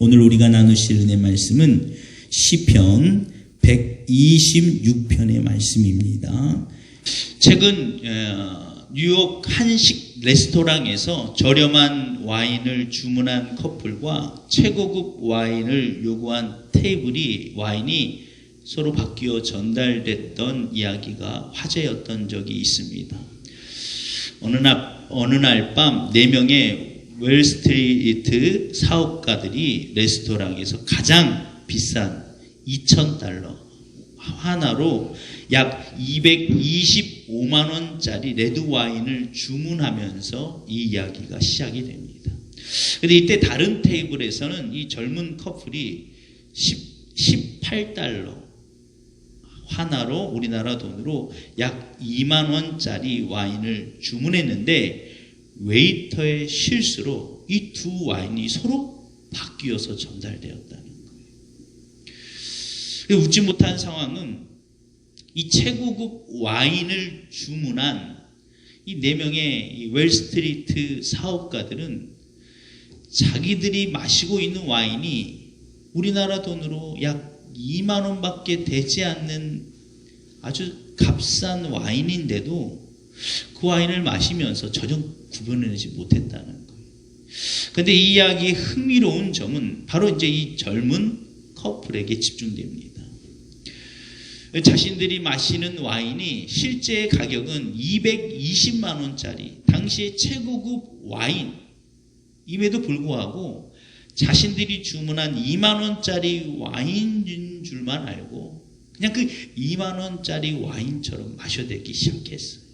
오늘 우리가 나누실 은혜 말씀은 시편 126편의 말씀입니다. 최근 뉴욕 한식 레스토랑에서 저렴한 와인을 주문한 커플과 최고급 와인을 요구한 테이블이 와인이 서로 바뀌어 전달됐던 이야기가 화제였던 적이 있습니다. 어느 날 밤 4명의 웰스트리트 사업가들이 레스토랑에서 가장 비싼 $2,000 하나로 약 225만 원짜리 레드와인을 주문하면서 이 이야기가 시작이 됩니다. 그런데 이때 다른 테이블에서는 이 젊은 커플이 $18 하나로 우리나라 돈으로 약 2만 원짜리 와인을 주문했는데 웨이터의 실수로 이 두 와인이 서로 바뀌어서 전달되었다는 거예요. 웃지 못한 상황은 이 최고급 와인을 주문한 이 4명의 이 웰스트리트 사업가들은 자기들이 마시고 있는 와인이 우리나라 돈으로 약 2만 원밖에 되지 않는 아주 값싼 와인인데도 그 와인을 마시면서 전혀 구분해내지 못했다는 거예요. 그런데 이 이야기의 흥미로운 점은 바로 이제 이 젊은 커플에게 집중됩니다. 자신들이 마시는 와인이 실제 가격은 220만 원짜리 당시의 최고급 와인임에도 불구하고 자신들이 주문한 2만 원짜리 와인인 줄만 알고 그냥 그 2만 원짜리 와인처럼 마셔대기 시작했어요.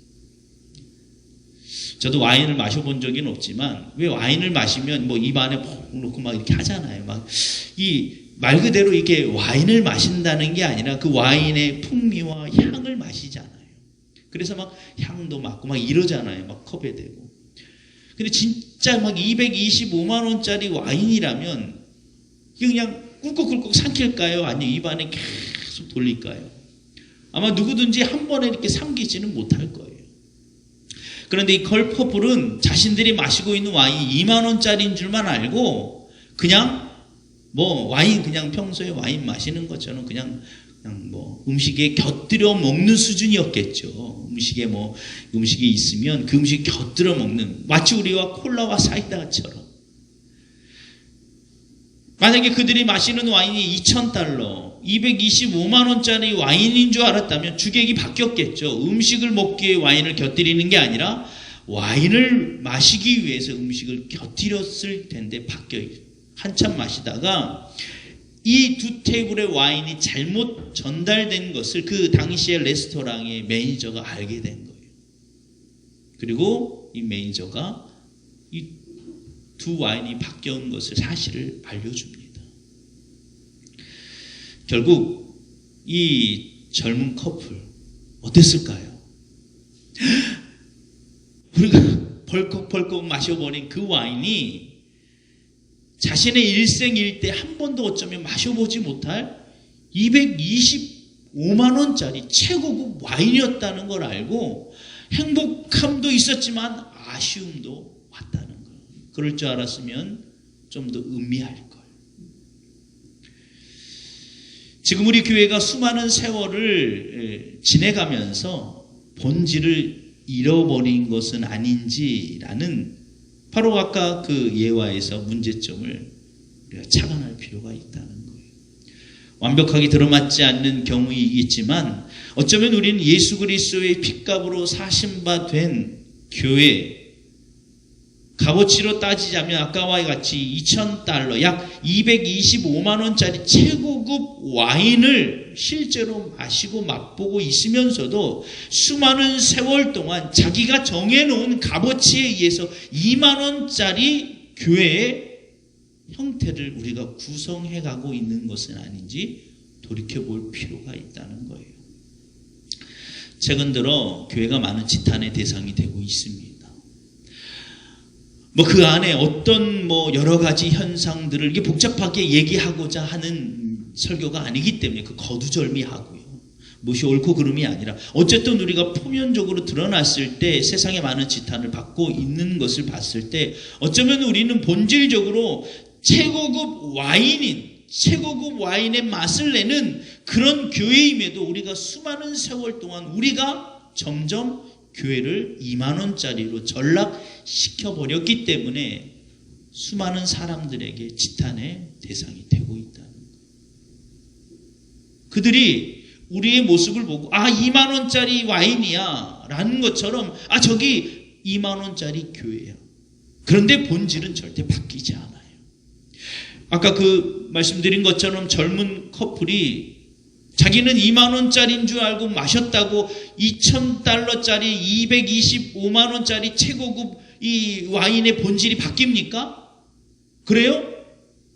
저도 와인을 마셔본 적은 없지만 왜 와인을 마시면 뭐 입 안에 푹 넣고 막 이렇게 하잖아요. 막 말 그대로 이렇게 와인을 마신다는 게 아니라 그 와인의 풍미와 향을 마시잖아요. 그래서 막 향도 맡고 막 이러잖아요. 막 컵에 대고. 근데 진짜 막 225만 원짜리 와인이라면 그냥 꿀꺽꿀꺽 삼킬까요? 아니면 입 안에 계속 돌릴까요? 아마 누구든지 한 번에 이렇게 삼키지는 못할 거예요. 그런데 이 커플은 자신들이 마시고 있는 와인이 2만 원짜리인 줄만 알고 그냥 뭐 와인 그냥 평소에 와인 마시는 것처럼 그냥 뭐 음식에 곁들여 먹는 수준이었겠죠. 음식이 있으면 그 음식 곁들여 먹는 마치 우리와 콜라와 사이다처럼. 만약에 그들이 마시는 와인이 $2,000 225만 원짜리 와인인 줄 알았다면 주객이 바뀌었겠죠. 음식을 먹기 위해 와인을 곁들이는 게 아니라 와인을 마시기 위해서 음식을 곁들였을 텐데 바뀌어요. 한참 마시다가 이 두 테이블의 와인이 잘못 전달된 것을 그 당시의 레스토랑의 매니저가 알게 된 거예요. 그리고 이 매니저가 이 두 와인이 바뀌어온 것을 사실을 알려줍니다. 결국 이 젊은 커플 어땠을까요? 우리가 벌컥벌컥 마셔버린 그 와인이 자신의 일생일대 한 번도 어쩌면 마셔보지 못할 225만 원짜리 최고급 와인이었다는 걸 알고 행복함도 있었지만 아쉬움도 왔다는 거예요. 그럴 줄 알았으면 좀 더 음미할 거예요. 지금 우리 교회가 수많은 세월을 지내가면서 본질을 잃어버린 것은 아닌지라는 바로 아까 그 예화에서 문제점을 우리가 착안할 필요가 있다는 거예요. 완벽하게 들어맞지 않는 경우이겠지만 어쩌면 우리는 예수 그리스도의 핏값으로 사신 바 된 교회 값어치로 따지자면 아까와 같이 $2,000 약 225만 원짜리 최고급 와인을 실제로 마시고 맛보고 있으면서도 수많은 세월 동안 자기가 정해놓은 값어치에 의해서 2만 원짜리 교회의 형태를 우리가 구성해가고 있는 것은 아닌지 돌이켜볼 필요가 있다는 거예요. 최근 들어 교회가 많은 지탄의 대상이 되고 있습니다. 그 안에 어떤 여러 가지 현상들을 이렇게 복잡하게 얘기하고자 하는 설교가 아니기 때문에 그 거두절미하고요. 무엇이 옳고 그름이 아니라 어쨌든 우리가 표면적으로 드러났을 때 세상에 많은 지탄을 받고 있는 것을 봤을 때 어쩌면 우리는 본질적으로 최고급 와인의 맛을 내는 그런 교회임에도 우리가 수많은 세월 동안 우리가 점점 교회를 2만 원짜리로 전락시켜버렸기 때문에 수많은 사람들에게 지탄의 대상이 되고 있다는 거예요. 그들이 우리의 모습을 보고 2만 원짜리 와인이야 라는 것처럼 저기 2만 원짜리 교회야. 그런데 본질은 절대 바뀌지 않아요. 아까 말씀드린 것처럼 젊은 커플이 자기는 2만 원짜리인 줄 알고 마셨다고 2,000달러짜리 225만 원짜리 최고급 이 와인의 본질이 바뀝니까? 그래요?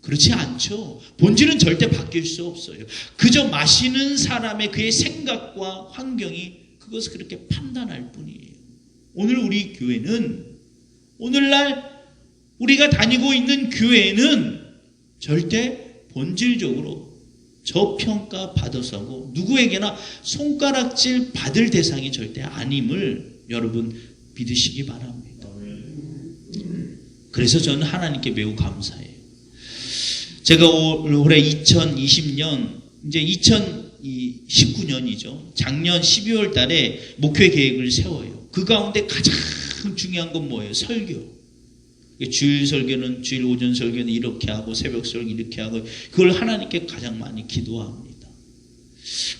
그렇지 않죠. 본질은 절대 바뀔 수 없어요. 그저 마시는 사람의 그의 생각과 환경이 그것을 그렇게 판단할 뿐이에요. 오늘 우리 교회는, 오늘날 우리가 다니고 있는 교회는 절대 본질적으로 저평가 받아서고 누구에게나 손가락질 받을 대상이 절대 아님을 여러분 믿으시기 바랍니다. 그래서 저는 하나님께 매우 감사해요. 제가 올해 2020년, 이제 2019년이죠. 작년 12월 달에 목회 계획을 세워요. 그 가운데 가장 중요한 건 뭐예요? 설교. 주일 설교는, 주일 오전 설교는 이렇게 하고 새벽 설교 이렇게 하고, 그걸 하나님께 가장 많이 기도합니다.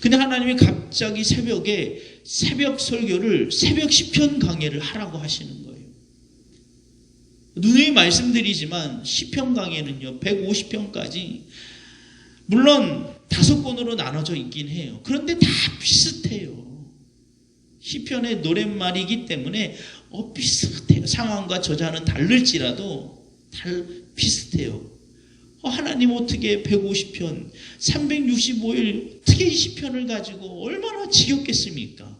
근데 하나님이 갑자기 새벽에 새벽 설교를, 새벽 시편 강해를 하라고 하시는 거예요. 누누이 말씀드리지만 시편 강해는요 150편까지 물론 5권으로 나눠져 있긴 해요. 그런데 다 비슷해요. 시편의 노랫말이기 때문에 비슷해요. 상황과 저자는 다를지라도 비슷해요. 하나님 어떻게 150편 365일 어떻게 이 시편을 가지고 얼마나 지겹겠습니까?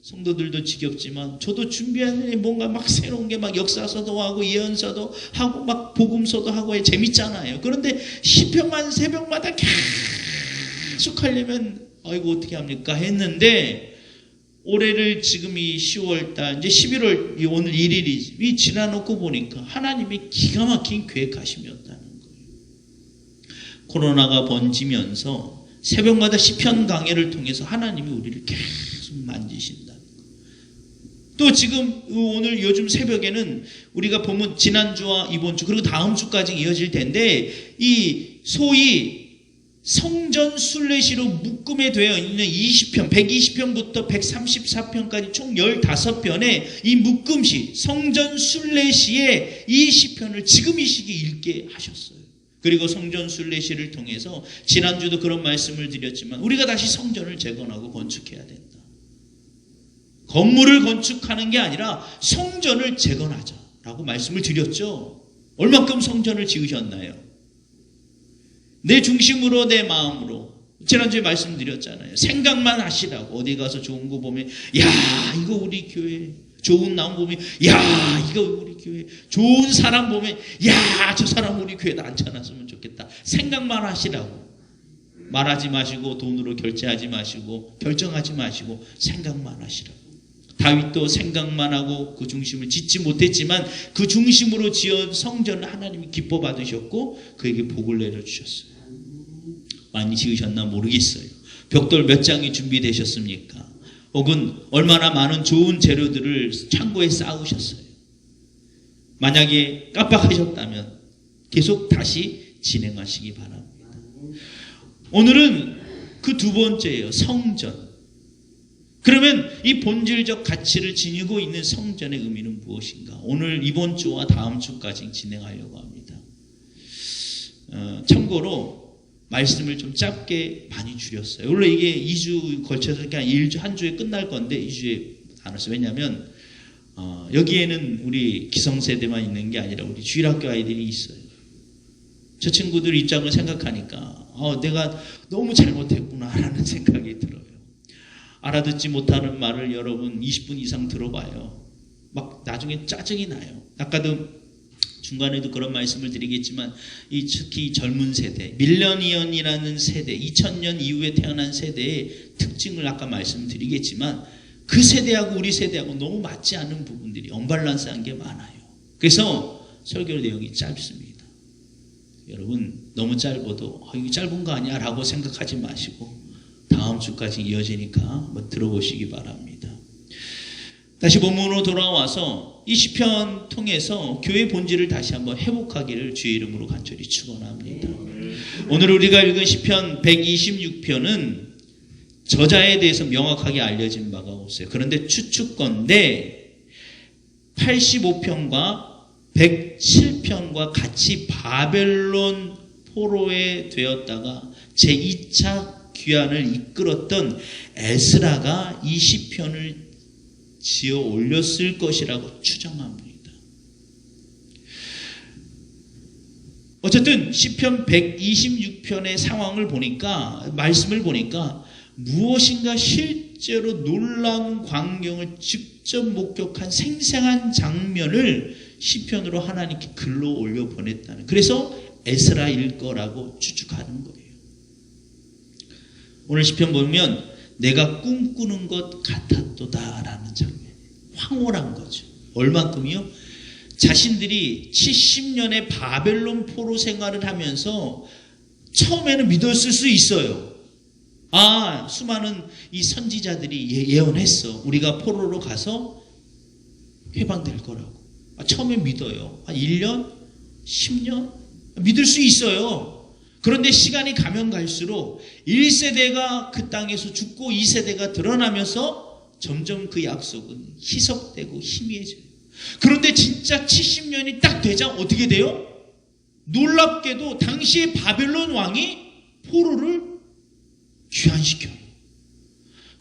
성도들도 지겹지만 저도 준비하는 뭔가 막 새로운 게 막 역사서도 하고 예언서도 하고 막 복음서도 하고 재밌잖아요. 그런데 시편만 새벽마다 계속 하려면 아이고 어떻게 합니까 했는데, 올해를 지금 이 10월달 이제 11월 오늘 1일이 지나놓고 보니까 하나님이 기가 막힌 계획하심이었다는 거예요. 코로나가 번지면서 새벽마다 시편 강해를 통해서 하나님이 우리를 계속 만지신다. 또 지금 오늘 요즘 새벽에는 우리가 보면 지난주와 이번주 그리고 다음 주까지 이어질 텐데, 이 소위 성전 순례시로 묶음에 되어 있는 20편, 120편부터 134편까지 총 15편의 이 묶음시, 성전 순례시의 이 시편을 지금 이 시기 읽게 하셨어요. 그리고 성전 순례시를 통해서 지난주도 그런 말씀을 드렸지만 우리가 다시 성전을 재건하고 건축해야 된다. 건물을 건축하는 게 아니라 성전을 재건하자라고 말씀을 드렸죠. 얼마큼 성전을 지으셨나요? 내 중심으로, 내 마음으로. 지난주에 말씀드렸잖아요. 생각만 하시라고. 어디 가서 좋은 거 보면 야 이거 우리 교회, 좋은 나무 보면 야 이거 우리 교회, 좋은 사람 보면 야 저 사람 우리 교회에 앉혀놨으면 좋겠다. 생각만 하시라고. 말하지 마시고 돈으로 결제하지 마시고 결정하지 마시고 생각만 하시라고. 다윗도 생각만 하고 그 중심을 짓지 못했지만 그 중심으로 지은 성전을 하나님이 기뻐 받으셨고 그에게 복을 내려주셨어요. 많이 지으셨나 모르겠어요. 벽돌 몇 장이 준비되셨습니까? 혹은 얼마나 많은 좋은 재료들을 창고에 쌓으셨어요. 만약에 깜빡하셨다면 계속 다시 진행하시기 바랍니다. 오늘은 그 두 번째예요. 성전. 그러면 이 본질적 가치를 지니고 있는 성전의 의미는 무엇인가? 오늘 이번 주와 다음 주까지 진행하려고 합니다. 참고로 말씀을 좀 짧게 많이 줄였어요. 원래 이게 2주 걸쳐서 그냥 한 주에 끝날 건데 2주에 안 했어요. 왜냐하면 여기에는 우리 기성세대만 있는 게 아니라 우리 주일학교 아이들이 있어요. 저 친구들 입장을 생각하니까 내가 너무 잘못했구나라는 생각이 들어요. 알아듣지 못하는 말을 여러분 20분 이상 들어봐요. 막 나중에 짜증이 나요. 아까도 중간에도 그런 말씀을 드리겠지만 특히 젊은 세대, 밀레니언이라는 세대, 2000년 이후에 태어난 세대의 특징을 아까 말씀드리겠지만 그 세대하고 우리 세대하고 너무 맞지 않는 부분들이 언밸런스한 게 많아요. 그래서 설교 내용이 짧습니다. 여러분 너무 짧아도 이게 짧은 거 아니야 라고 생각하지 마시고 다음 주까지 이어지니까 한번 들어보시기 바랍니다. 다시 본문으로 돌아와서 이 시편 통해서 교회 본질을 다시 한번 회복하기를 주의 이름으로 간절히 축원합니다. 오늘 우리가 읽은 시편 126편은 저자에 대해서 명확하게 알려진 바가 없어요. 그런데 추측건데 85편과 107편과 같이 바벨론 포로에 되었다가 제2차 귀환을 이끌었던 에스라가 이 시편을 지어 올렸을 것이라고 추정합니다. 어쨌든 시편 126편의 상황을 보니까, 말씀을 보니까 무엇인가 실제로 놀라운 광경을 직접 목격한 생생한 장면을 시편으로 하나님께 글로 올려 보냈다는, 그래서 에스라일 거라고 추측하는 거예요. 오늘 시편 보면 내가 꿈꾸는 것 같았도다라는 장면, 황홀한 거죠. 얼만큼이요? 자신들이 70년의 바벨론 포로 생활을 하면서 처음에는 믿었을 수 있어요. 수많은 이 선지자들이 예언했어. 우리가 포로로 가서 해방될 거라고. 처음에 믿어요. 한 1년? 10년? 믿을 수 있어요. 그런데 시간이 가면 갈수록 1세대가 그 땅에서 죽고 2세대가 드러나면서 점점 그 약속은 희석되고 희미해져요. 그런데 진짜 70년이 딱 되자 어떻게 돼요? 놀랍게도 당시에 바벨론 왕이 포로를 귀환시켜요.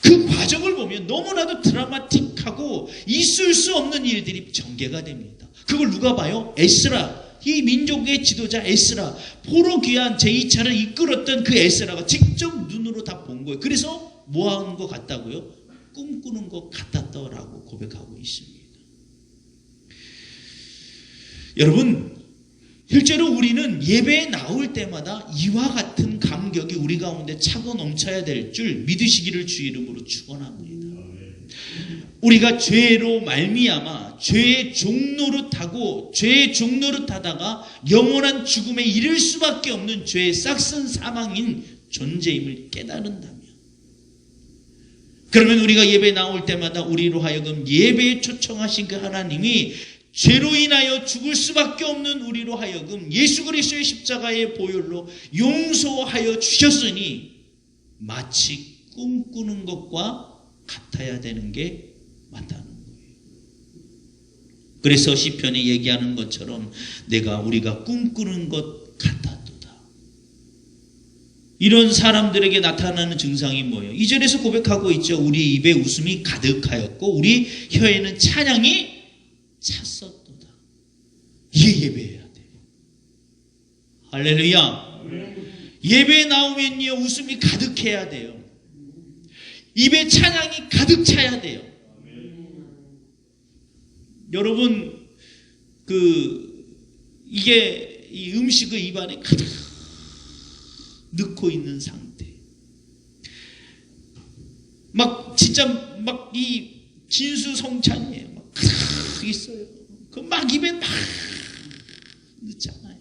그 과정을 보면 너무나도 드라마틱하고 있을 수 없는 일들이 전개가 됩니다. 그걸 누가 봐요? 에스라, 이 민족의 지도자 에스라, 포로 귀환 제2차를 이끌었던 그 에스라가 직접 눈으로 다 본 거예요. 그래서 뭐 하는 것 같다고요? 꿈꾸는 것 같았다라고 고백하고 있습니다. 여러분, 실제로 우리는 예배에 나올 때마다 이와 같은 감격이 우리 가운데 차고 넘쳐야 될 줄 믿으시기를 주 이름으로 축원합니다. 우리가 죄로 말미암아 죄의 종노릇하고 죄의 종노릇하다가 영원한 죽음에 이를 수밖에 없는 죄의 싹슨 사망인 존재임을 깨달은다면, 그러면 우리가 예배에 나올 때마다 우리로 하여금 예배에 초청하신 그 하나님이 죄로 인하여 죽을 수밖에 없는 우리로 하여금 예수 그리스도의 십자가의 보혈로 용서하여 주셨으니 마치 꿈꾸는 것과 같아야 되는 게 맞다는 거예요. 그래서 시편이 얘기하는 것처럼 우리가 꿈꾸는 것 같았도다. 이런 사람들에게 나타나는 증상이 뭐예요? 2절에서 고백하고 있죠. 우리 입에 웃음이 가득하였고 우리 혀에는 찬양이 찼었도다. 이게 예배해야 돼. 할렐루야. 예배에 나오면요 웃음이 가득해야 돼요. 입에 찬양이 가득 차야 돼요. 여러분, 이게 이 음식을 입안에 가득 넣고 있는 상태. 진짜 이 진수성찬이에요. 가득 있어요. 입에 넣잖아요.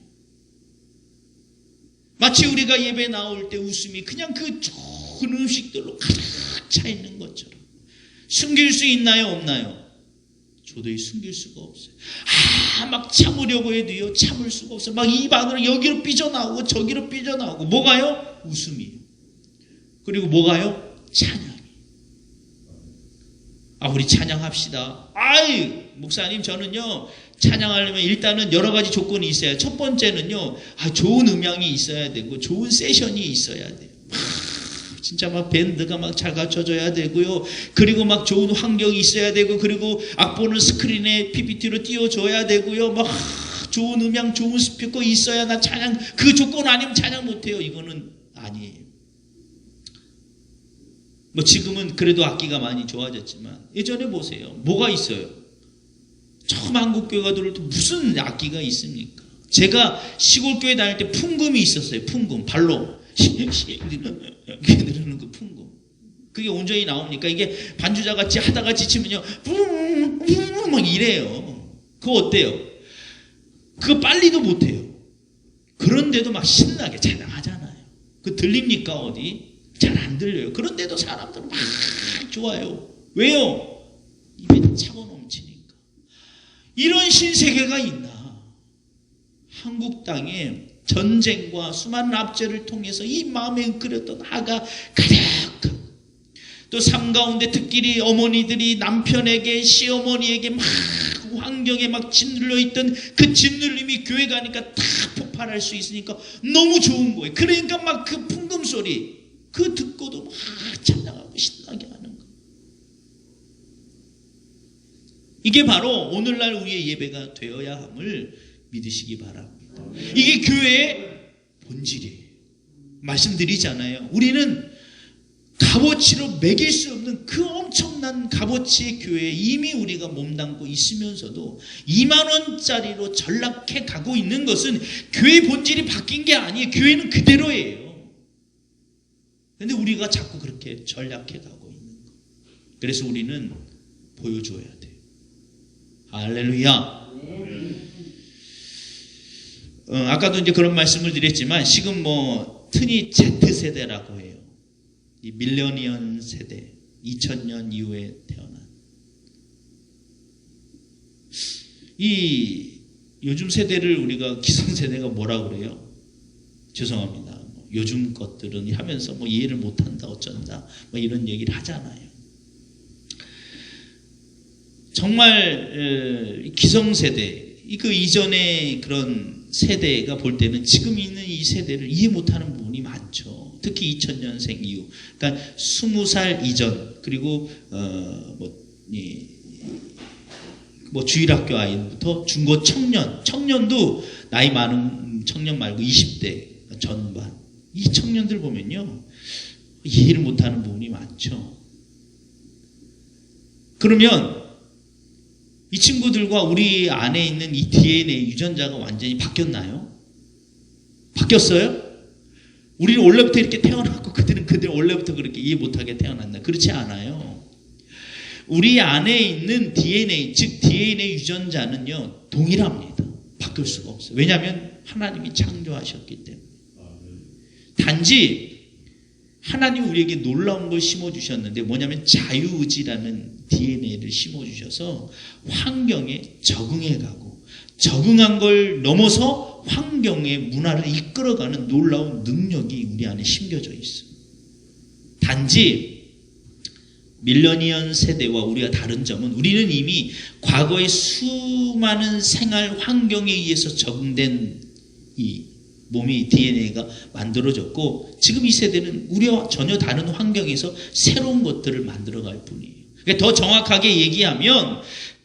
마치 우리가 예배 나올 때 웃음이 그냥 그 좋은 음식들로 가득 차 있는 것처럼. 숨길 수 있나요? 없나요? 도저히 숨길 수가 없어요. 참으려고 해도요, 참을 수가 없어요. 입 안으로 여기로 삐져나오고 저기로 삐져나오고. 뭐가요? 웃음이에요. 그리고 뭐가요? 찬양이. 우리 찬양합시다. 목사님, 저는요, 찬양하려면 일단은 여러 가지 조건이 있어야. 첫 번째는요, 좋은 음향이 있어야 되고, 좋은 세션이 있어야 돼요. 진짜 밴드가 잘 갖춰져야 되고요. 그리고 좋은 환경이 있어야 되고, 그리고 악보는 스크린에 PPT로 띄워줘야 되고요. 좋은 음향, 좋은 스피커 있어야 나 찬양, 그 조건 아니면 찬양 못해요. 이거는 아니에요. 지금은 그래도 악기가 많이 좋아졌지만, 예전에 보세요. 뭐가 있어요? 처음 한국교회가 들어올 때 무슨 악기가 있습니까? 제가 시골교회 다닐 때 풍금이 있었어요. 풍금, 발로. 이렇게 누르는 그 풍금. 그게 온전히 나옵니까? 이게 반주자같이 하다가 지치면요, 이래요. 그거 어때요? 그거 빨리도 못해요. 그 그런데도 막 신나게 찬양하잖아요. 그 들립니까 어디? 잘 안 들려요. 그런데도 사람들은 막 좋아요. 왜요? 입에 차고 넘치니까. 이런 신세계가 있나? 한국 땅에 전쟁과 수많은 압제를 통해서 이 마음에 끓였던 화가 가득하고, 또 삶 가운데 특별히 어머니들이 남편에게, 시어머니에게 막 환경에 막 짓눌려 있던 그 짓눌림이 교회 가니까 다 폭발할 수 있으니까 너무 좋은 거예요. 그러니까 막 그 풍금 소리 그 듣고도 막 찬양하고 신나게 하는 거. 이게 바로 오늘날 우리의 예배가 되어야 함을 믿으시기 바랍니다. 이게 교회의 본질이에요. 말씀드리잖아요. 우리는 값어치로 매길 수 없는 그 엄청난 값어치의 교회에 이미 우리가 몸담고 있으면서도 2만 원짜리로 전락해 가고 있는 것은 교회 본질이 바뀐 게 아니에요. 교회는 그대로예요. 그런데 우리가 자꾸 그렇게 전락해 가고 있는 거예요. 그래서 우리는 보여줘야 돼요. 할렐루야. 아까도 이제 그런 말씀을 드렸지만 지금 흔히 Z세대라고 해요. 이 밀레니엄 세대, 2000년 이후에 태어난 이 요즘 세대를 우리가 기성세대가 뭐라고 그래요? 죄송합니다. 요즘 것들은 하면서 이해를 못한다 어쩐다 이런 얘기를 하잖아요. 정말 기성세대, 그 이전의 그런 세대가 볼 때는 지금 있는 이 세대를 이해 못하는 부분이 많죠. 특히 2000년생 이후, 그러니까 20살 이전, 그리고 주일학교 아이부터 중고 청년도 나이 많은 청년 말고 20대 전반, 이 청년들 보면요 이해를 못하는 부분이 많죠. 그러면 이 친구들과 우리 안에 있는 이 DNA 유전자가 완전히 바뀌었나요? 바뀌었어요? 우리는 원래부터 이렇게 태어났고 그들은 원래부터 그렇게 이해 못하게 태어났나? 그렇지 않아요. 우리 안에 있는 DNA, 즉 DNA 유전자는요 동일합니다. 바뀔 수가 없어요. 왜냐하면 하나님이 창조하셨기 때문에. 단지 하나님이 우리에게 놀라운 걸 심어주셨는데 뭐냐면 자유의지라는 DNA를 심어주셔서 환경에 적응해가고, 적응한 걸 넘어서 환경의 문화를 이끌어가는 놀라운 능력이 우리 안에 심겨져 있어요. 단지 밀레니엄 세대와 우리가 다른 점은 우리는 이미 과거의 수많은 생활 환경에 의해서 적응된 이 몸이 DNA가 만들어졌고, 지금 이 세대는 우리와 전혀 다른 환경에서 새로운 것들을 만들어갈 뿐이에요. 그러니까 더 정확하게 얘기하면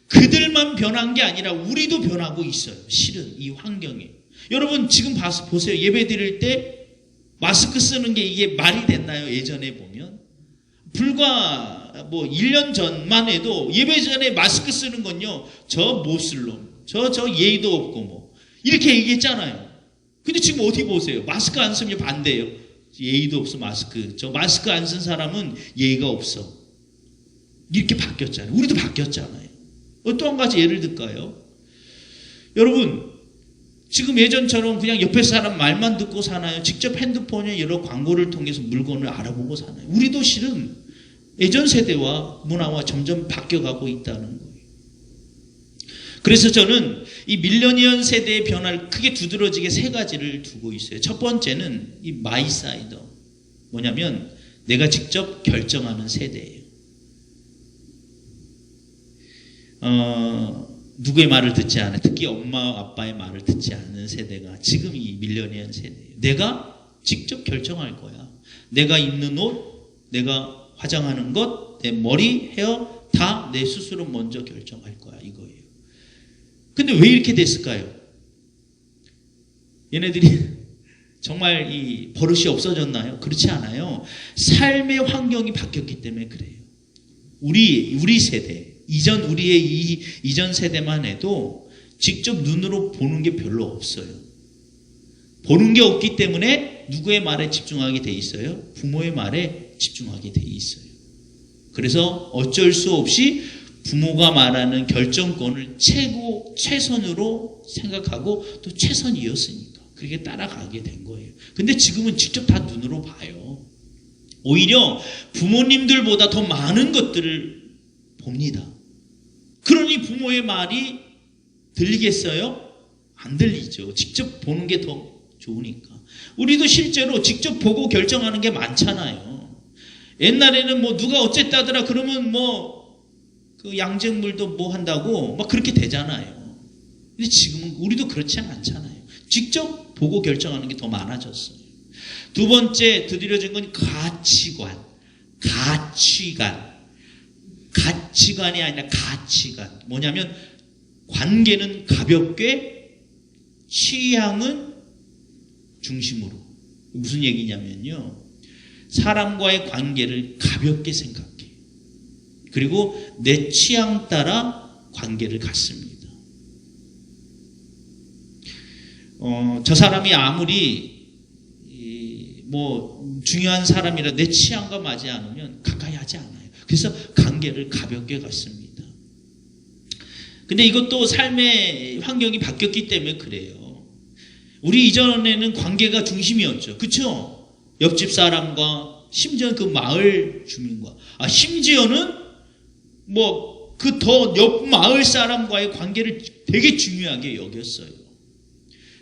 그들만 변한 게 아니라 우리도 변하고 있어요. 실은 이 환경에. 여러분 지금 보세요. 예배 드릴 때 마스크 쓰는 게 이게 말이 됐나요? 예전에 보면 불과 1년 전만 해도 예배 전에 마스크 쓰는 건요 저 못쓸 놈, 저 예의도 없고 이렇게 얘기했잖아요. 근데 지금 어디 보세요? 마스크 안 쓰면 반대예요. 예의도 없어 마스크. 저 마스크 안 쓴 사람은 예의가 없어. 이렇게 바뀌었잖아요. 우리도 바뀌었잖아요. 또 한 가지 예를 들까요? 여러분 지금 예전처럼 그냥 옆에 사람 말만 듣고 사나요? 직접 핸드폰에 여러 광고를 통해서 물건을 알아보고 사나요? 우리도 실은 예전 세대와 문화와 점점 바뀌어가고 있다는 거예요. 그래서 저는 이 밀레니엄 세대의 변화를 크게 두드러지게 세 가지를 두고 있어요. 첫 번째는 이 마이 사이더. 뭐냐면 내가 직접 결정하는 세대예요. 누구의 말을 듣지 않아요. 특히 엄마 아빠의 말을 듣지 않는 세대가 지금 이 밀레니엄 세대예요. 내가 직접 결정할 거야. 내가 입는 옷, 내가 화장하는 것, 내 머리, 헤어 다 내 스스로 먼저 결정할 거야 이거예요. 근데 왜 이렇게 됐을까요? 얘네들이 정말 이 버릇이 없어졌나요? 그렇지 않아요. 삶의 환경이 바뀌었기 때문에 그래요. 우리 세대, 우리의 이전 세대만 해도 직접 눈으로 보는 게 별로 없어요. 보는 게 없기 때문에 누구의 말에 집중하게 돼 있어요? 부모의 말에 집중하게 돼 있어요. 그래서 어쩔 수 없이 부모가 말하는 결정권을 최선으로 생각하고 또 최선이었으니까. 그렇게 따라가게 된 거예요. 근데 지금은 직접 다 눈으로 봐요. 오히려 부모님들보다 더 많은 것들을 봅니다. 그러니 부모의 말이 들리겠어요? 안 들리죠. 직접 보는 게 더 좋으니까. 우리도 실제로 직접 보고 결정하는 게 많잖아요. 옛날에는 뭐 누가 어쨌다더라 그러면 뭐 그 양쟁물도 뭐 한다고 막 그렇게 되잖아요. 근데 지금은 우리도 그렇지 않잖아요. 직접 보고 결정하는 게 더 많아졌어요. 두 번째 두드려진 건 가치관. 가치관이 아니라 가치관. 뭐냐면 관계는 가볍게, 취향은 중심으로. 무슨 얘기냐면요. 사람과의 관계를 가볍게 생각해. 그리고 내 취향 따라 관계를 갖습니다. 저 사람이 아무리 뭐 중요한 사람이라 내 취향과 맞지 않으면 가까이 하지 않아요. 그래서 관계를 가볍게 갖습니다. 근데 이것도 삶의 환경이 바뀌었기 때문에 그래요. 우리 이전에는 관계가 중심이었죠. 그렇죠? 옆집 사람과 심지어 그 마을 주민과 심지어는 뭐 그 더 옆 마을 사람과의 관계를 되게 중요하게 여겼어요.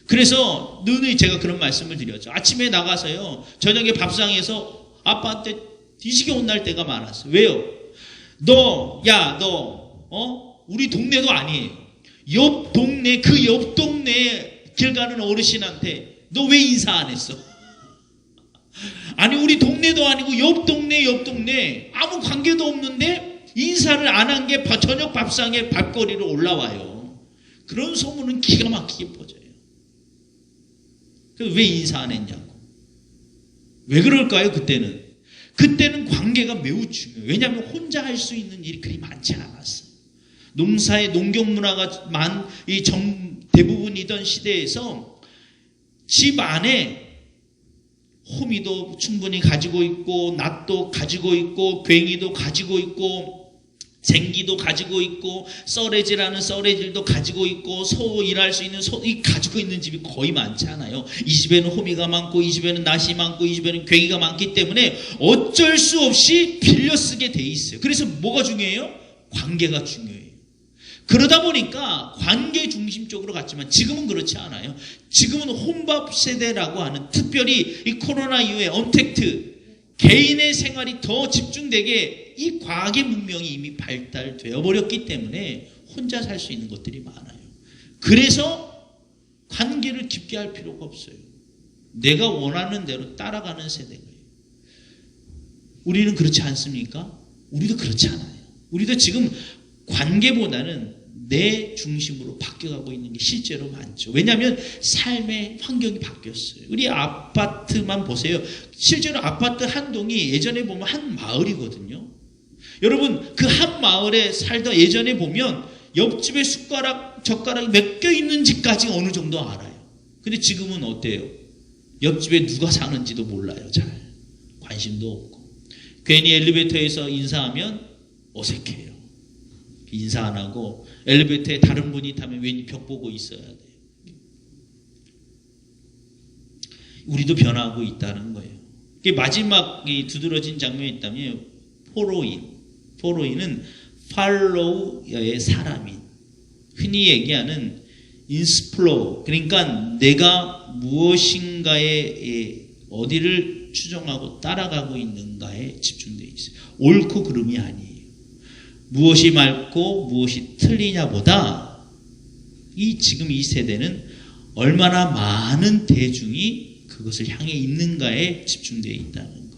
그래서 늘 제가 그런 말씀을 드렸죠. 아침에 나가서요. 저녁에 밥상에서 아빠한테 뒤지게 혼날 때가 많았어요. 왜요? 너 우리 동네도 아니에요. 옆 동네 길 가는 어르신한테 너 왜 인사 안 했어? 아니 우리 동네도 아니고 옆 동네 아무 관계도 없는데 인사를 안 한 게 저녁 밥상에 밥거리로 올라와요. 그런 소문은 기가 막히게 퍼져요. 왜 인사 안 했냐고. 왜 그럴까요? 그때는 관계가 매우 중요해요. 왜냐하면 혼자 할 수 있는 일이 그리 많지 않았어요. 농경 문화가 대부분이던 시대에서 집 안에 호미도 충분히 가지고 있고 낫도 가지고 있고 괭이도 가지고 있고 쟁기도 가지고 있고 썰애질하는 썰애질도 가지고 있고 소 일할 수 있는 소이 가지고 있는 집이 거의 많지 않아요. 이 집에는 호미가 많고 이 집에는 낫이 많고 이 집에는 괭이가 많기 때문에 어쩔 수 없이 빌려 쓰게 돼 있어요. 그래서 뭐가 중요해요? 관계가 중요해요. 그러다 보니까 관계 중심적으로 갔지만 지금은 그렇지 않아요. 지금은 혼밥 세대라고 하는, 특별히 이 코로나 이후에 언택트, 개인의 생활이 더 집중되게 이 과학의 문명이 이미 발달되어 버렸기 때문에 혼자 살 수 있는 것들이 많아요. 그래서 관계를 깊게 할 필요가 없어요. 내가 원하는 대로 따라가는 세대예요. 우리는 그렇지 않습니까? 우리도 그렇지 않아요. 우리도 지금 관계보다는 내 중심으로 바뀌어가고 있는 게 실제로 많죠. 왜냐하면 삶의 환경이 바뀌었어요. 우리 아파트만 보세요. 실제로 아파트 한 동이 예전에 보면 한 마을이거든요. 여러분 그 한 마을에 살다 예전에 보면 옆집에 젓가락이 몇 개 있는지까지 어느 정도 알아요. 근데 지금은 어때요? 옆집에 누가 사는지도 몰라요. 잘 관심도 없고 괜히 엘리베이터에서 인사하면 어색해요. 인사 안 하고 엘리베이터에 다른 분이 타면 왠지 벽 보고 있어야 돼요. 우리도 변하고 있다는 거예요. 마지막 두드러진 장면이 있다면 포로인은 팔로우의 사람인, 흔히 얘기하는 인스플로우, 그러니까 내가 무엇인가에 어디를 추종하고 따라가고 있는가에 집중되어 있어요. 옳고 그름이 아니에요. 무엇이 맑고 무엇이 틀리냐보다 지금 이 세대는 얼마나 많은 대중이 그것을 향해 있는가에 집중되어 있다는 거예요.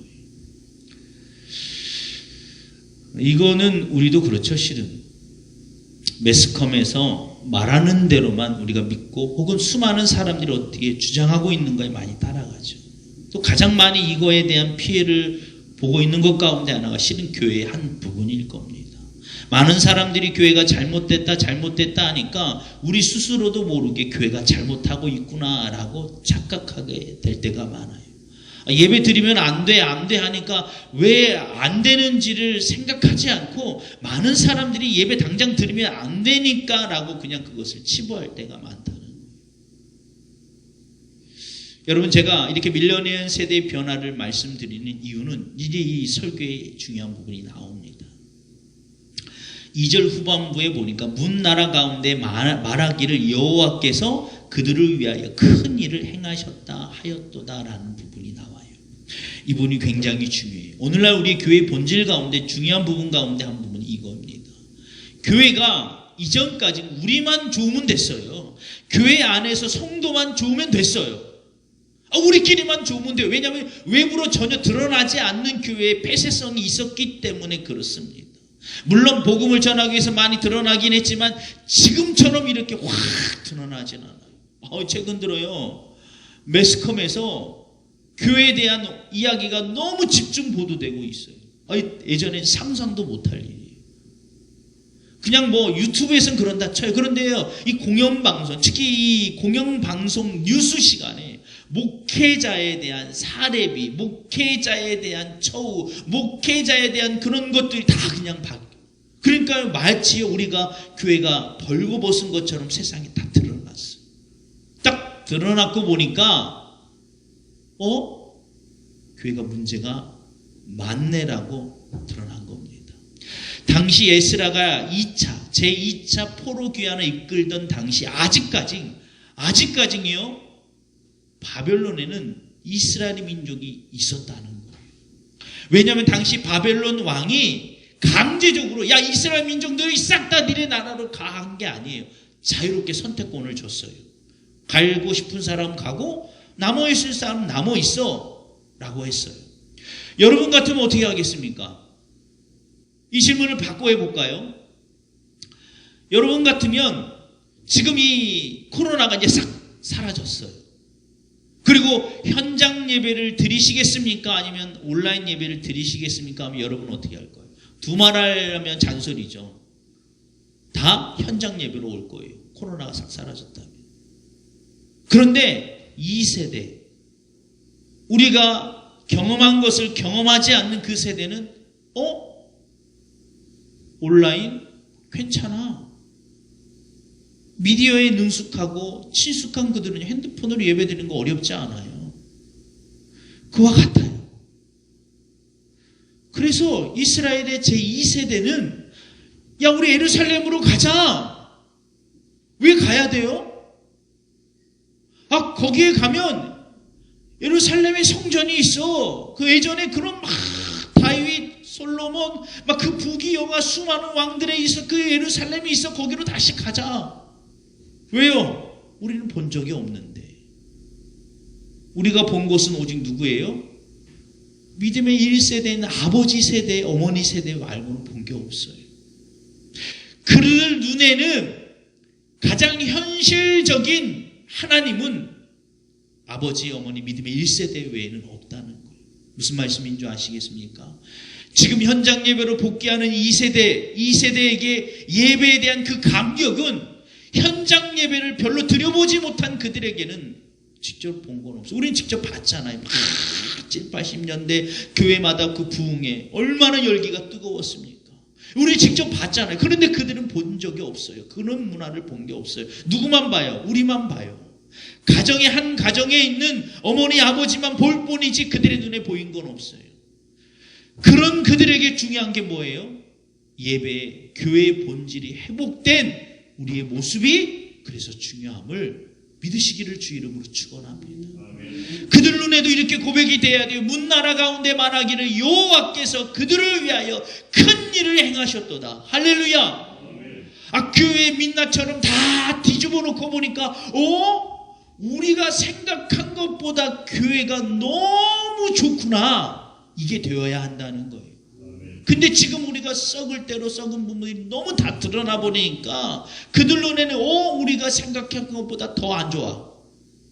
이거는 우리도 그렇죠. 실은 매스컴에서 말하는 대로만 우리가 믿고 혹은 수많은 사람들이 어떻게 주장하고 있는가에 많이 따라가죠. 또 가장 많이 이거에 대한 피해를 보고 있는 것 가운데 하나가 실은 교회의 한 부분일 겁니다. 많은 사람들이 교회가 잘못됐다 하니까 우리 스스로도 모르게 교회가 잘못하고 있구나라고 착각하게 될 때가 많아요. 예배 드리면 안 돼 하니까 왜 안 되는지를 생각하지 않고 많은 사람들이 예배 당장 드리면 안 되니까 라고 그냥 그것을 치부할 때가 많다는 거예요. 여러분, 제가 이렇게 밀레니얼 세대의 변화를 말씀드리는 이유는 이제 이 설교의 중요한 부분이 나옵니다. 2절 후반부에 보니까 문나라 가운데 말하기를 여호와께서 그들을 위하여 큰 일을 행하셨다 하였도다라는 부분이 나와요. 이 부분이 굉장히 중요해요. 오늘날 우리 교회 본질 가운데 중요한 부분 가운데 한 부분이 이겁니다. 교회가 이전까지 우리만 좋으면 됐어요. 교회 안에서 성도만 좋으면 됐어요. 우리끼리만 좋으면 돼요. 왜냐하면 외부로 전혀 드러나지 않는 교회에 폐쇄성이 있었기 때문에 그렇습니다. 물론 복음을 전하기 위해서 많이 드러나긴 했지만 지금처럼 이렇게 확 드러나진 않아요. 최근 들어요, 매스컴에서 교회에 대한 이야기가 너무 집중 보도되고 있어요. 예전엔 상상도 못할 일이에요. 그냥 뭐 유튜브에서는 그런다 쳐요. 그런데요, 이 공영방송, 특히 이 공영방송 뉴스 시간에 목회자에 대한 사례비, 목회자에 대한 처우, 목회자에 대한 그런 것들이 다 그냥 바뀌어요. 그러니까 마치 우리가 교회가 벌거벗은 것처럼 세상에 다 드러났어요. 딱 드러났고 보니까 교회가 문제가 많네라고 드러난 겁니다. 당시 에스라가 제2차 포로 귀환을 이끌던 당시 아직까지요, 바벨론에는 이스라엘 민족이 있었다는 거예요. 왜냐하면 당시 바벨론 왕이 강제적으로 이스라엘 민족들이 싹 다 니네 나라로 가 한 게 아니에요. 자유롭게 선택권을 줬어요. 가고 싶은 사람 가고 남아있을 사람 남아있어 라고 했어요. 여러분 같으면 어떻게 하겠습니까? 이 질문을 바꿔 해볼까요? 여러분 같으면 지금 이 코로나가 이제 싹 사라졌어요. 그리고 현장 예배를 드리시겠습니까? 아니면 온라인 예배를 드리시겠습니까? 하면 여러분은 어떻게 할 거예요? 두 말하면 잔소리죠. 다 현장 예배로 올 거예요. 코로나가 싹 사라졌다면. 그런데 이 세대, 우리가 경험한 것을 경험하지 않는 그 세대는 온라인 괜찮아. 미디어에 능숙하고 친숙한 그들은 핸드폰으로 예배드리는 거 어렵지 않아요. 그와 같아요. 그래서 이스라엘의 제2세대는 우리 예루살렘으로 가자. 왜 가야 돼요? 거기에 가면 예루살렘에 성전이 있어. 그 예전에 그런 다윗, 솔로몬, 그 부귀영화 수많은 왕들에 있어. 그 예루살렘이 있어. 거기로 다시 가자. 왜요? 우리는 본 적이 없는데. 우리가 본 것은 오직 누구예요? 믿음의 1세대인 아버지 세대, 어머니 세대 말고는 본 게 없어요. 그들 눈에는 가장 현실적인 하나님은 아버지, 어머니, 믿음의 1세대 외에는 없다는 거예요. 무슨 말씀인 줄 아시겠습니까? 지금 현장 예배로 복귀하는 2세대에게 예배에 대한 그 감격은 현장 예배를 별로 드려보지 못한 그들에게는 직접 본 건 없어요. 우리는 직접 봤잖아요. 70, 80년대 교회마다 그 부흥에 얼마나 열기가 뜨거웠습니까? 우리 직접 봤잖아요. 그런데 그들은 본 적이 없어요. 그런 문화를 본 게 없어요. 누구만 봐요? 우리만 봐요. 한 가정에 있는 어머니, 아버지만 볼 뿐이지 그들의 눈에 보인 건 없어요. 그런 그들에게 중요한 게 뭐예요? 예배, 교회의 본질이 회복된 우리의 모습이 그래서 중요함을 믿으시기를 주 이름으로 축원합니다. 그들 눈에도 이렇게 고백이 돼야 돼요. 문나라 가운데 말하기를 여호와께서 그들을 위하여 큰 일을 행하셨도다. 할렐루야. 교회 민낯처럼 다 뒤집어 놓고 보니까 우리가 생각한 것보다 교회가 너무 좋구나. 이게 되어야 한다는 거예요. 근데 지금 우리가 썩을 대로 썩은 부분이 너무 다 드러나 보니까 그들 눈에는 우리가 생각한 것보다 더 안 좋아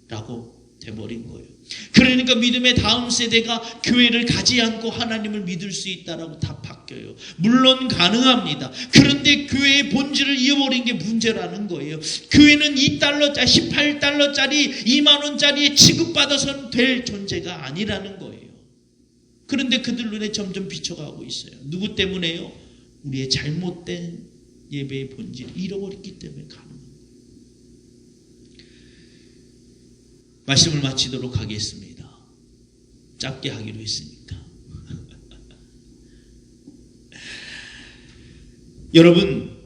라고 돼버린 거예요. 그러니까 믿음의 다음 세대가 교회를 가지 않고 하나님을 믿을 수 있다라고 다 바뀌어요. 물론 가능합니다. 그런데 교회의 본질을 잃어버린 게 문제라는 거예요. 교회는 2달러짜리, 18달러짜리, 2만원짜리에 취급받아서는 될 존재가 아니라는 거예요. 그런데 그들 눈에 점점 비춰가고 있어요. 누구 때문에요? 우리의 잘못된 예배의 본질을 잃어버렸기 때문에 가능합니다. 말씀을 마치도록 하겠습니다. 짧게 하기로 했으니까. 여러분,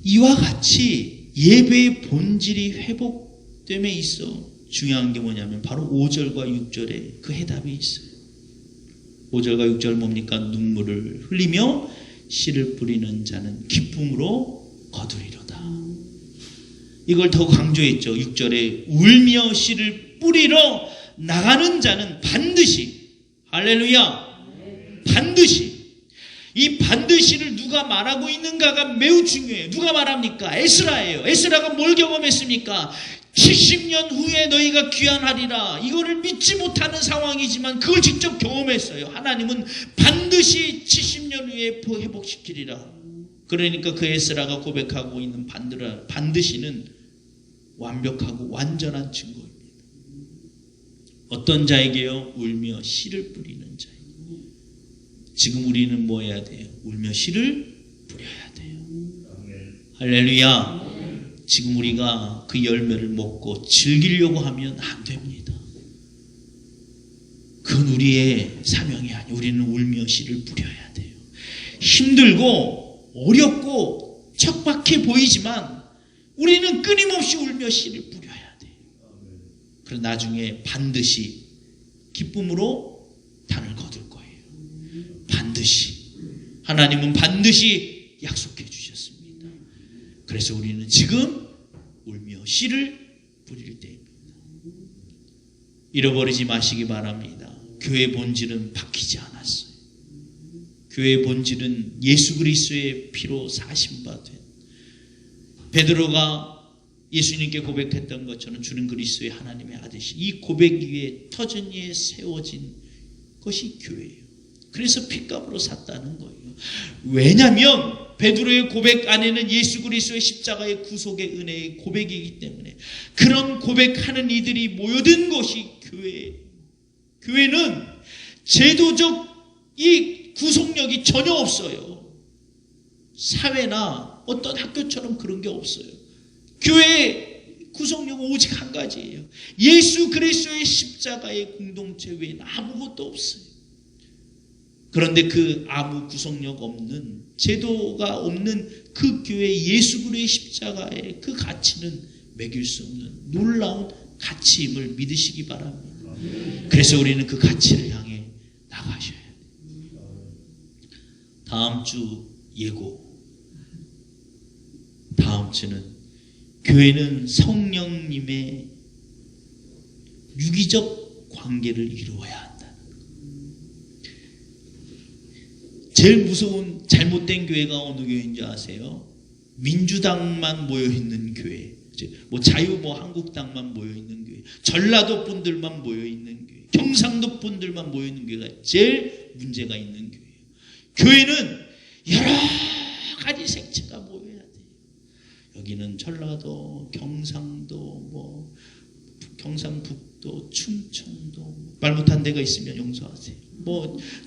이와 같이 예배의 본질이 회복됨에 있어 중요한 게 뭐냐면 바로 5절과 6절에 그 해답이 있어요. 5절과 6절 뭡니까? 눈물을 흘리며 씨를 뿌리는 자는 기쁨으로 거두리로다. 이걸 더 강조했죠. 6절에 울며 씨를 뿌리러 나가는 자는 반드시, 할렐루야, 반드시, 이 반드시를 누가 말하고 있는가가 매우 중요해요. 누가 말합니까? 에스라예요. 에스라가 뭘 경험했습니까? 70년 후에 너희가 귀환하리라. 이거를 믿지 못하는 상황이지만 그걸 직접 경험했어요. 하나님은 반드시 70년 후에 회복시키리라. 그러니까 그 에스라가 고백하고 있는 반드시는 완벽하고 완전한 증거입니다. 어떤 자에게요? 울며 씨를 뿌리는 자에게. 지금 우리는 뭐 해야 돼요? 울며 씨를 뿌려야 돼요. 할렐루야. 지금 우리가 그 열매를 먹고 즐기려고 하면 안 됩니다. 그건 우리의 사명이 아니에요. 우리는 울며 씨를 뿌려야 돼요. 힘들고 어렵고 척박해 보이지만 우리는 끊임없이 울며 씨를 뿌려야 돼요. 그럼 나중에 반드시 기쁨으로 단을 거둘 거예요. 반드시. 하나님은 반드시 약속해 주셨습니다. 그래서 우리는 지금 울며 씨를 뿌릴 때입니다. 잃어버리지 마시기 바랍니다. 교회의 본질은 바뀌지 않았어요. 교회의 본질은 예수 그리스도의 피로 사신 바 된, 베드로가 예수님께 고백했던 것처럼 주는 그리스도의 하나님의 아들이시, 이 고백 위에 터전 위에 세워진 것이 교회예요. 그래서 핏값으로 샀다는 거예요. 왜냐하면 베드로의 고백 안에는 예수 그리스도의 십자가의 구속의 은혜의 고백이기 때문에 그런 고백하는 이들이 모여든 것이 교회예요. 교회는 제도적 이 구속력이 전혀 없어요. 사회나 어떤 학교처럼 그런 게 없어요. 교회의 구속력은 오직 한 가지예요. 예수 그리스도의 십자가의 공동체 외에는 아무것도 없어요. 그런데 그 아무 구속력 없는, 제도가 없는 그 교회 예수 그리스도의 십자가의 그 가치는 매길 수 없는 놀라운 가치임을 믿으시기 바랍니다. 그래서 우리는 그 가치를 향해 나가셔야 돼요. 다음 주 예고. 다음 주는 교회는 성령님의 유기적 관계를 이루어야 한다. 제일 무서운 잘못된 교회가 어느 교회인지 아세요? 민주당만 모여있는 교회, 자유 한국당만 모여있는 교회, 전라도 분들만 모여있는 교회, 경상도 분들만 모여있는 교회가 제일 문제가 있는 교회예요. 교회는 여러 가지 색채가 모여야 돼요. 여기는 전라도, 경상도, 경상북도, 충청도, 말 못한 데가 있으면 용서하세요.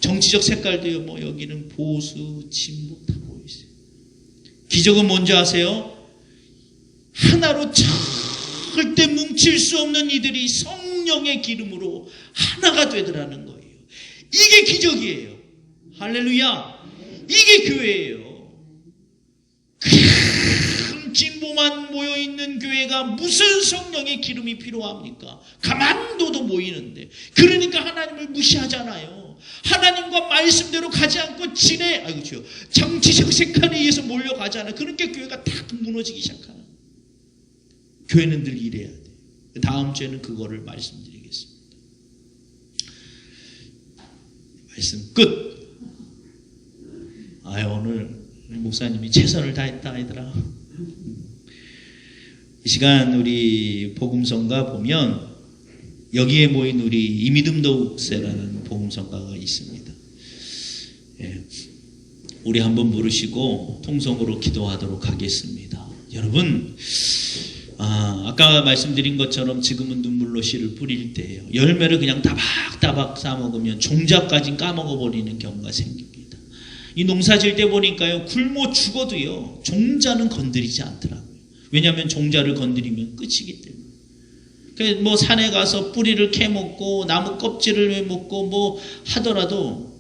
정치적 색깔도요, 여기는 보수, 진보 다 보이세요. 기적은 뭔지 아세요? 하나로 절대 뭉칠 수 없는 이들이 성령의 기름으로 하나가 되더라는 거예요. 이게 기적이에요. 할렐루야. 이게 교회예요. 큰 진보만 모여있는 교회가 무슨 성령의 기름이 필요합니까? 가만둬도 모이는데. 그러니까 하나님을 무시하잖아요. 하나님과 말씀대로 가지 않고 정치적 색깔에 의해서 몰려가잖아요. 그러니까 교회가 다 무너지기 시작하는 거예요. 교회는 늘 이래야 돼요. 다음 주에는 그거를 말씀드리겠습니다. 말씀 끝. 오늘 목사님이 최선을 다했다 얘들아. 이 시간 우리 복음성가 보면 여기에 모인 우리 이믿음독세라는 복음성가가 있습니다. 우리 한번 부르시고 통성으로 기도하도록 하겠습니다. 여러분, 아까 말씀드린 것처럼 지금은 눈물로 씨를 뿌릴 때예요. 열매를 그냥 따박따박 싸먹으면 종자까지 까먹어버리는 경우가 생깁니다. 이 농사 질 때 보니까요, 굶어 죽어도요 종자는 건드리지 않더라고요. 왜냐하면 종자를 건드리면 끝이기 때문에. 뭐 산에 가서 뿌리를 캐먹고 나무 껍질을 먹고 뭐 하더라도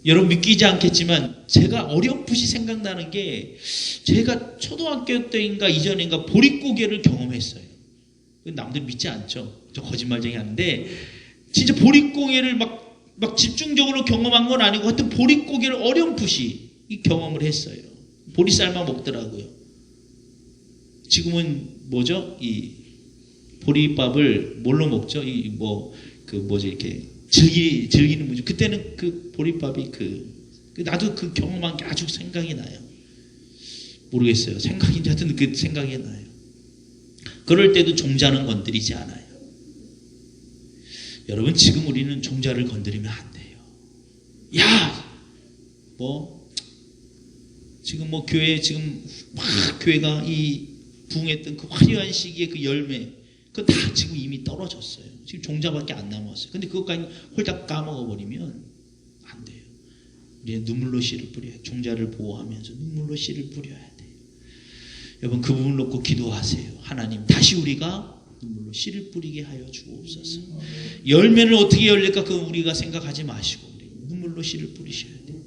여러분 믿기지 않겠지만 제가 어렴풋이 생각나는 게 제가 초등학교 때인가 이전인가 보릿고개를 경험했어요. 남들 믿지 않죠. 저 거짓말쟁이 하는데 진짜 보릿고개를 막 집중적으로 경험한 건 아니고 하여튼 보릿고개를 어렴풋이 이 경험을 했어요. 보리쌀만 먹더라고요. 지금은 뭐죠? 이 보리밥을 뭘로 먹죠? 이렇게 즐기는 거죠. 그때는 그 보리밥이 나도 그 경험한 게 아주 생각이 나요. 모르겠어요. 생각인지 하여튼 그 생각이 나요. 그럴 때도 종자는 건드리지 않아요. 여러분 지금 우리는 종자를 건드리면 안 돼요. 지금 교회가 이 부흥했던 그 화려한 시기의 그 열매 그건 다 지금 이미 떨어졌어요. 지금 종자밖에 안 남았어요. 근데 그것까지 홀딱 까먹어버리면 안 돼요. 우리는 눈물로 씨를 뿌려야 돼요. 종자를 보호하면서 눈물로 씨를 뿌려야 돼요. 여러분 그 부분을 놓고 기도하세요. 하나님 다시 우리가 눈물로 씨를 뿌리게 하여 주옵소서. 열매는 어떻게 열릴까 그건 우리가 생각하지 마시고 눈물로 씨를 뿌리셔야 돼요.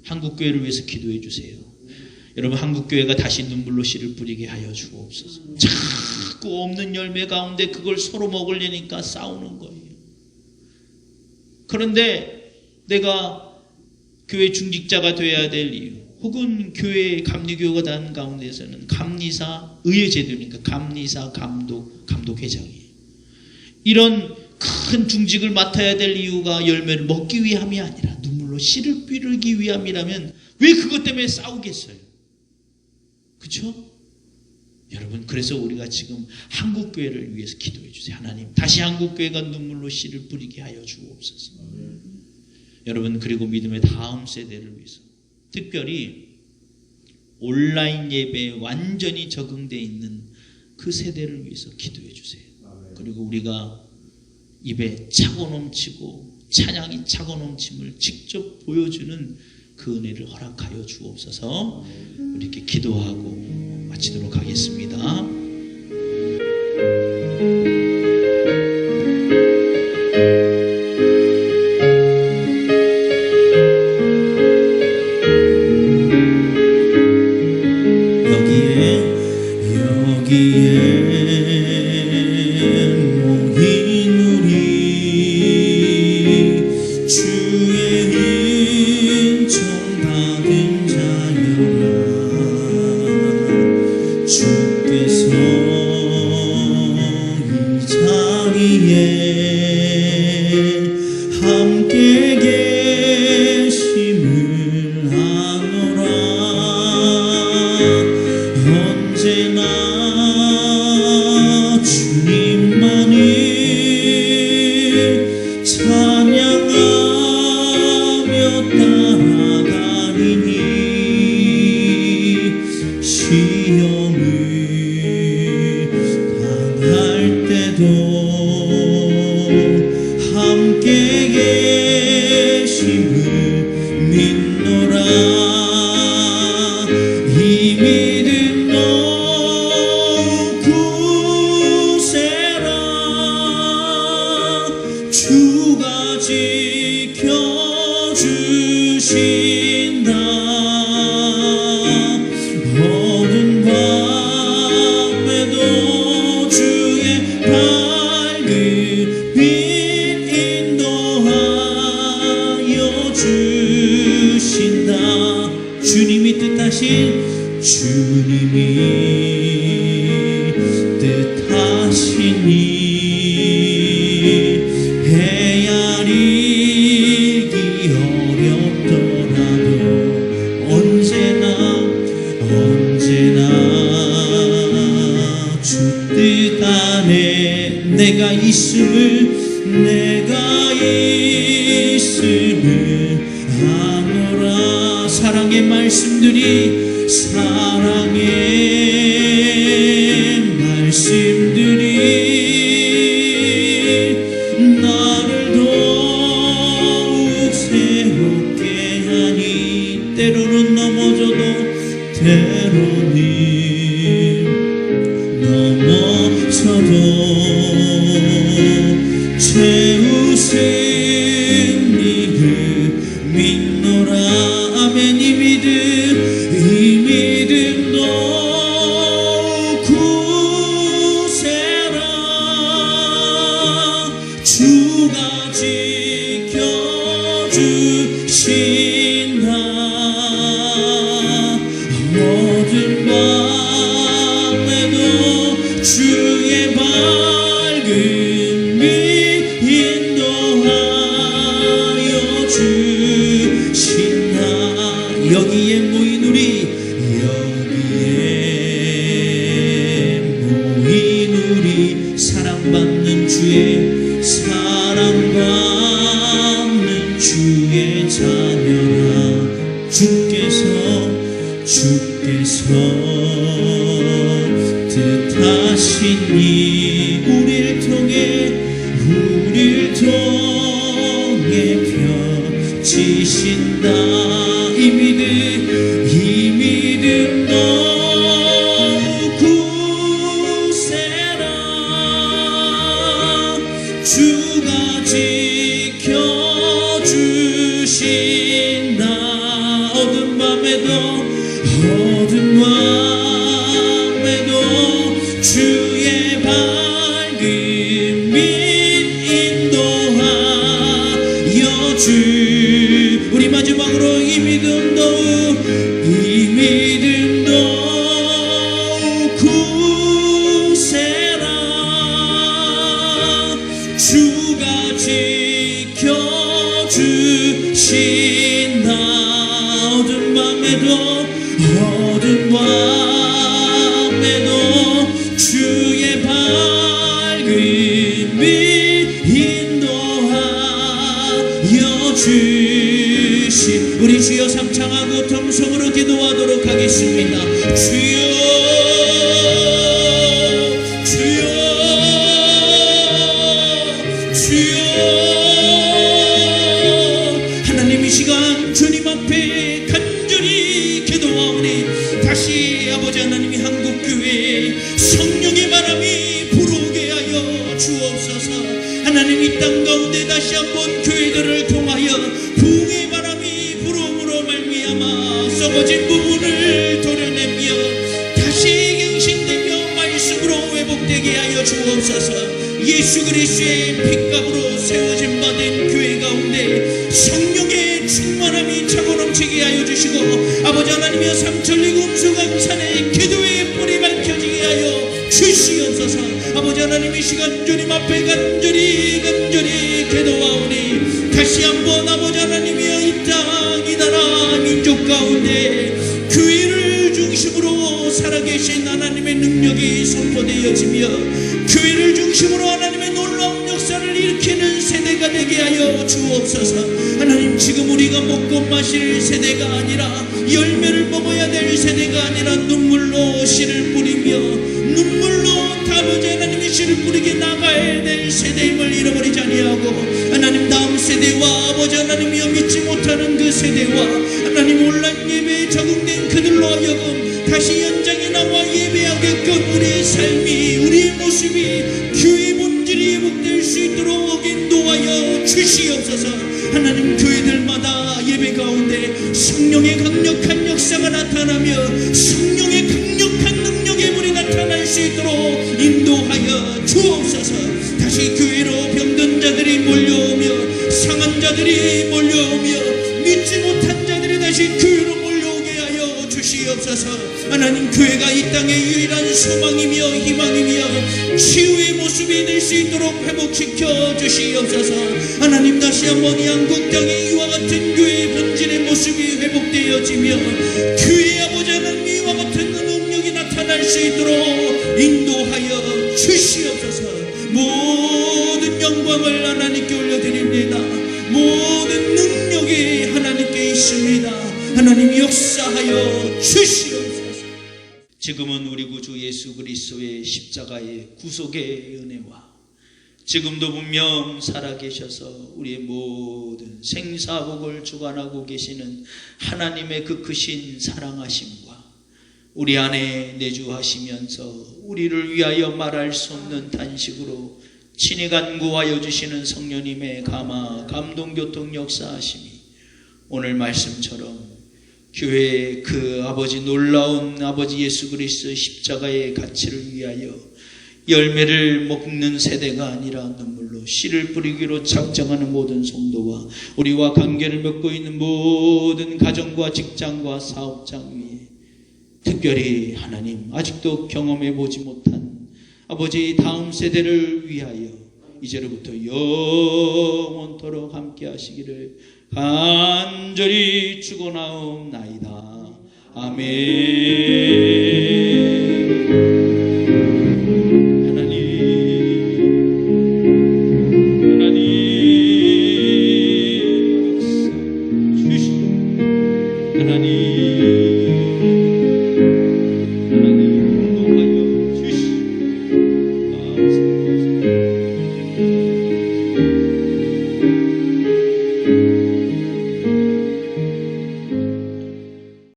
한국교회를 위해서 기도해 주세요. 여러분 한국교회가 다시 눈물로 씨를 뿌리게 하여 주옵소서. 자꾸 없는 열매 가운데 그걸 서로 먹으려니까 싸우는 거예요. 그런데 내가 교회 중직자가 되어야 될 이유 혹은 교회 감리교가 단 가운데서는 감리사 의회 제도니까 감리사 감독회장이에요. 이런 큰 중직을 맡아야 될 이유가 열매를 먹기 위함이 아니라 눈물로 씨를 뿌리기 위함이라면 왜 그것 때문에 싸우겠어요? 그렇죠? 여러분 그래서 우리가 지금 한국교회를 위해서 기도해 주세요. 하나님 다시 한국교회가 눈물로 씨를 뿌리게 하여 주옵소서. 여러분 그리고 믿음의 다음 세대를 위해서 특별히 온라인 예배에 완전히 적응되어 있는 그 세대를 위해서 기도해 주세요. 그리고 우리가 입에 차고 넘치고 찬양이 차고 넘침을 직접 보여주는 그 은혜를 허락하여 주옵소서. 우리 이렇게 기도하고 마치도록 하겠습니다. 때로는 넘어져도 세우신 이름 믿노라. 아멘. 이 믿음도 굳세라. 주가 지켜주신다. 어둠 밤에도 주의 밝은 빛 인도하여 주신다. 여기에 모인 우리 사랑받는 주의 자녀라. 주께서 뜻하시니 우릴 통해 펴지신다. 이 믿음도 굳세라. 주가 지켜주신다. 어둠 밤에도 주의 밝은 빛 인도하여 우리 마지막으로 이 믿음도 굳세라. 주가 지켜주신다. 어둠 밤에도 주의 밝은 빛 인도하여 우리 주여 삼창하고 통성으로 기도하도록 하겠습니다. 주여 하나님, 이 시간 주님 앞에 간절히 기도하오니 다시 아버지 하나님이 한국교회에 성령의 바람이 불어오게 하여 주옵소서. 하나님, 이 땅 가운데 다시 한번 교회들을 통하여 부흥의 바람이 불어옴으로 말미암아 썩어진 부분을 도려내며 다시 갱신되며 말씀으로 회복되게 하여 주옵소서. 예수 그리스도의 핏값으로 세워진 바 된 교회 가운데 성령의 충만함이 차고 넘치게 하여 주시고 아버지 하나님이여 삼천리 금수강산에 기도의 불이 밝혀지게 하여 주시옵소서. 아버지 하나님, 이 시간 주님 앞에 간절히 기도하오니 다시 한번 아버지 하나님이여 이 땅, 이 나라, 민족 가운데 교회를 중심으로 살아계신 하나님의 능력이 선포되어지며 교회를 중심으로 하나님의 놀라운 역사를 일으키는 세대가 되게 하여 주옵소서. 하나님, 지금 우리가 먹고 마실 세대가 아니라 열매를 먹어야 될 세대가 아니라 눈물로 씨를 뿌리며 눈물로 아버지 하나님의 씨를 뿌리게 나가야 될 세대임을 잃어버리지 아니하고 하나님, 다음 세대와 아버지 하나님이여 믿지 못하는 그 세대와 하나님 온라인 예배에 적응된 그들로 하여금 다시 현장에 나와 예배하게끔 우리의 삶이, 우리의 모습이 교회 본질이 회복될 수 있도록 인도하여 주시옵소서. 하나님, 교회들마다 예배 가운데 성령의 강력한 역사가 나타나며 성령의 강력한 능력의 불이 나타날 수 있도록 인도하여 주옵소서. 다시 교회로 병든 자들이 몰려오며 상한 자들이 몰려오며 믿지 못한 자들이 다시 교회로 몰려오게 하여 주시옵소서. 하나님, 교회가 이 땅의 유일한 소망이며 희망이며 치유의 모습이 될 수 있도록 회복시켜 주시옵소서. 하나님, 다시 한번 이 한국 땅에 이와 같은 교회의 본질의 모습이 회복되어지며 교회 아버지 하나님 이와 같은 능력이 나타날 수 있도록 인도하여 주시옵소서. 모든 영광을 하나님께 올려드립니다. 모든 능력이 하나님께 있습니다. 하나님, 역사하여 주시옵소서. 지금은 우리 구주 예수 그리스도의 십자가의 구속의 은혜와 지금도 분명 살아계셔서 우리의 모든 생사복을 주관하고 계시는 하나님의 그 크신 사랑하심과 우리 안에 내주하시면서 우리를 위하여 말할 수 없는 단식으로 친히 간구하여 주시는 성령님의 감화 감동교통 역사하심이 오늘 말씀처럼 교회의 그 아버지 놀라운 아버지 예수 그리스도의 십자가의 가치를 위하여 열매를 먹는 세대가 아니라 눈물로 씨를 뿌리기로 작정하는 모든 성도와 우리와 관계를 맺고 있는 모든 가정과 직장과 사업장 위에 특별히 하나님 아직도 경험해 보지 못한 아버지 다음 세대를 위하여 이제로부터 영원토록 함께 하시기를 간절히 축원하옵나이다. 아멘.